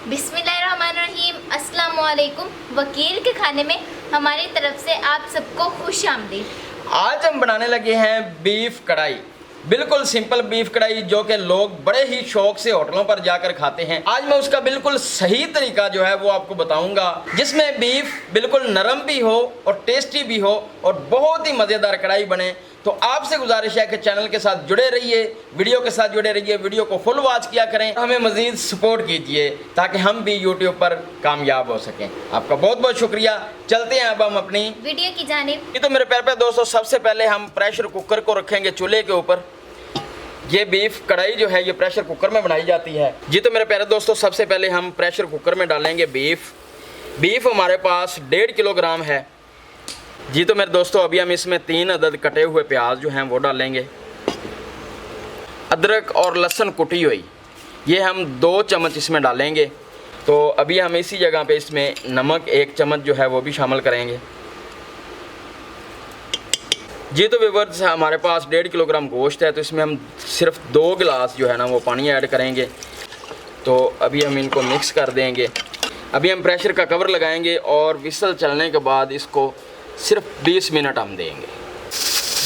बिस्मिल्लाहिर्रहमानिर्रहीम, अस्सलाम वालेकुम। वकील के खाने में हमारी तरफ से आप सबको खुश आमदीद। आज हम बनाने लगे हैं बीफ कढ़ाई। बिल्कुल सिंपल बीफ कढ़ाई जो कि लोग बड़े ही शौक से होटलों पर जाकर खाते हैं। आज मैं उसका बिल्कुल सही तरीका जो है वो आपको बताऊंगा, जिसमें बीफ बिल्कुल नरम भी हो और टेस्टी भी हो और बहुत ही मज़ेदार कढ़ाई बने। तो आपसे गुजारिश है कि चैनल के साथ जुड़े रहिए, वीडियो के साथ जुड़े रहिए, वीडियो को फुल वॉच किया करें, हमें मज़ीद सपोर्ट कीजिए ताकि हम भी यूट्यूब पर कामयाब हो सकें। आपका बहुत बहुत शुक्रिया। चलते हैं अब हम अपनी वीडियो की जानिब। ये तो मेरे प्यारे दोस्तों, सबसे पहले हम प्रेशर कुकर को रखेंगे चूल्हे के ऊपर। ये बीफ कढ़ाई जो है ये प्रेशर कुकर में बनाई जाती है जी। तो मेरे प्यारे दोस्तों, सबसे पहले हम प्रेशर कुकर में डालेंगे बीफ हमारे पास 1.5 किलोग्राम है जी। तो मेरे दोस्तों, अभी हम इसमें 3 अदद कटे हुए प्याज जो हैं वो डालेंगे। अदरक और लहसुन कुटी हुई ये हम 2 चम्मच इसमें डालेंगे। तो अभी हम इसी जगह पे इसमें नमक 1 चम्मच जो है वो भी शामिल करेंगे जी। तो व्यूअर्स, हमारे पास 1.5 किलोग्राम गोश्त है, तो इसमें हम सिर्फ 2 गिलास जो है ना वो पानी ऐड करेंगे। तो अभी हम इनको मिक्स कर देंगे। अभी हम प्रेशर का कवर लगाएंगे और विसल चलने के बाद इसको सिर्फ 20 मिनट हम देंगे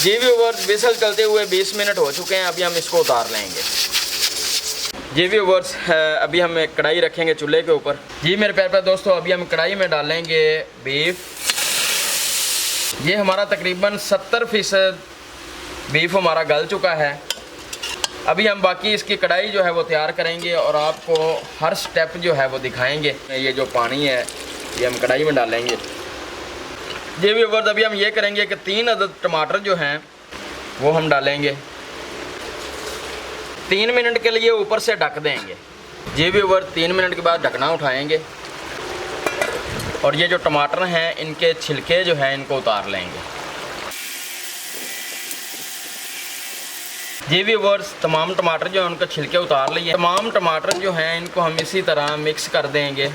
जी। व्यूअर्स, विसल चलते हुए 20 मिनट हो चुके हैं। अभी हम इसको उतार लेंगे जी। व्यूअर्स, अभी हम एक कढ़ाई रखेंगे चूल्हे के ऊपर जी। मेरे प्यारे दोस्तों, अभी हम कढ़ाई में डालेंगे बीफ। ये हमारा तकरीबन 70% बीफ हमारा गल चुका है। अभी हम बाकी इसकी कढ़ाई जो है वो तैयार करेंगे और आपको हर स्टेप जो है वो दिखाएंगे। ये जो पानी है ये हम कढ़ाई में डालेंगे जी। व्यूअर्स, अभी हम ये करेंगे कि 3 अदद टमाटर जो हैं वो हम डालेंगे। 3 मिनट के लिए ऊपर से ढक देंगे जी। व्यूअर्स, 3 मिनट के बाद ढकना उठाएंगे और ये जो टमाटर हैं इनके छिलके जो हैं इनको उतार लेंगे जी। व्यूअर्स, तमाम टमाटर जो हैं उनके छिलके उतार लिए। तमाम टमाटर जो हैं इनको हम इसी तरह मिक्स कर देंगे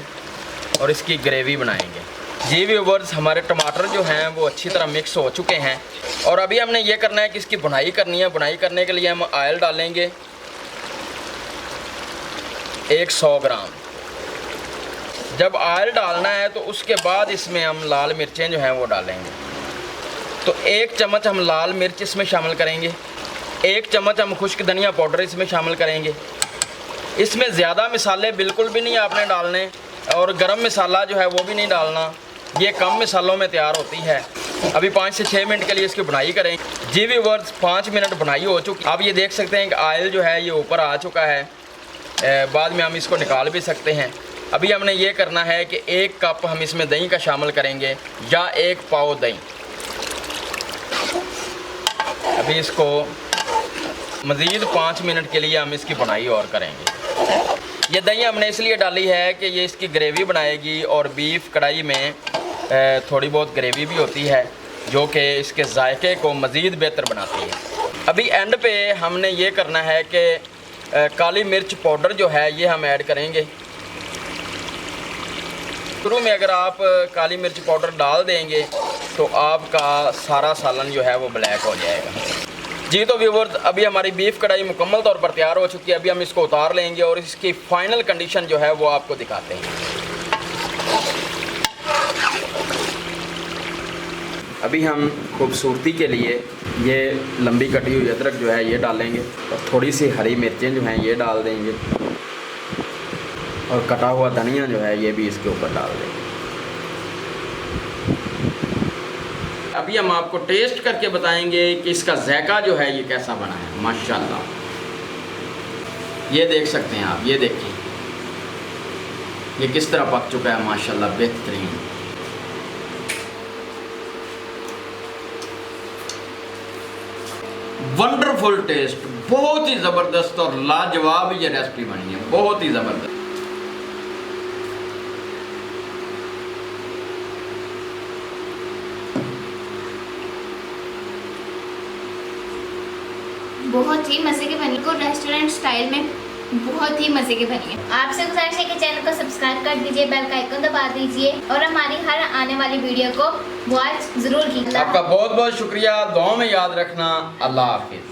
और इसकी ग्रेवी बनाएंगे जी। व्यूअर्स, हमारे टमाटर जो हैं वो अच्छी तरह मिक्स हो चुके हैं और अभी हमने ये करना है कि इसकी भुनाई करनी है। भुनाई करने के लिए हम ऑयल डालेंगे 100 ग्राम। जब ऑयल डालना है तो उसके बाद इसमें हम लाल मिर्चें जो हैं वो डालेंगे। तो 1 चम्मच हम लाल मिर्च इसमें शामिल करेंगे। 1 चम्मच हम खुश्क धनिया पाउडर इसमें शामिल करेंगे। इसमें ज़्यादा मसाले बिल्कुल भी नहीं आपने डालने और गरम मसाला जो है वो भी नहीं डालना। ये कम मसालों में तैयार होती है। अभी 5 से 6 मिनट के लिए इसकी बुनाई करेंगे जी। व्यूअर्स, 5 मिनट बुनाई हो चुकी। आप ये देख सकते हैं कि ऑयल जो है ये ऊपर आ चुका है। बाद में हम इसको निकाल भी सकते हैं। अभी हमने ये करना है कि 1 कप हम इसमें दही का शामिल करेंगे या 1 पाव दही। अभी इसको मज़ीद 5 मिनट के लिए हम इसकी बुनाई और करेंगे। ये दही हमने इसलिए डाली है कि ये इसकी ग्रेवी बनाएगी और बीफ कढ़ाई में थोड़ी बहुत ग्रेवी भी होती है जो कि इसके जायके को मज़ीद बेहतर बनाती है। अभी एंड पे हमने ये करना है कि काली मिर्च पाउडर जो है ये हम ऐड करेंगे। शुरू में अगर आप काली मिर्च पाउडर डाल देंगे तो आपका सारा सालन जो है वो ब्लैक हो जाएगा जी। तो व्यूअर्स, अभी हमारी बीफ कढ़ाई मुकम्मल तौर पर तैयार हो चुकी है। अभी हम इसको उतार लेंगे और इसकी फ़ाइनल कंडीशन जो है वो आपको दिखाते हैं। अभी हम खूबसूरती के लिए ये लंबी कटी हुई अदरक जो है ये डालेंगे और थोड़ी सी हरी मिर्चें जो हैं ये डाल देंगे और कटा हुआ धनिया जो है ये भी इसके ऊपर डाल देंगे। अभी हम आपको टेस्ट करके बताएंगे कि इसका जायका जो है ये कैसा बना है। माशाल्लाह, ये देख सकते हैं आप, ये देखिए ये किस तरह पक चुका है। माशाल्लाह, बेहतरीन। वंडरफुल टेस्ट, बहुत ही ज़बरदस्त और लाजवाब ये रेसिपी बनी है, बहुत ही ज़बरदस्त। बहुत ही मज़े की बनी को रेस्टोरेंट स्टाइल में बहुत ही मज़े की बनी है। आपसे गुजारिश है कि चैनल को सब्सक्राइब कर दीजिए, बेल का आइकन दबा दीजिए और हमारी हर आने वाली वीडियो को वॉच ज़रूर कीजिए। आपका बहुत बहुत शुक्रिया। दुआ में याद रखना। अल्लाह हाफिज़।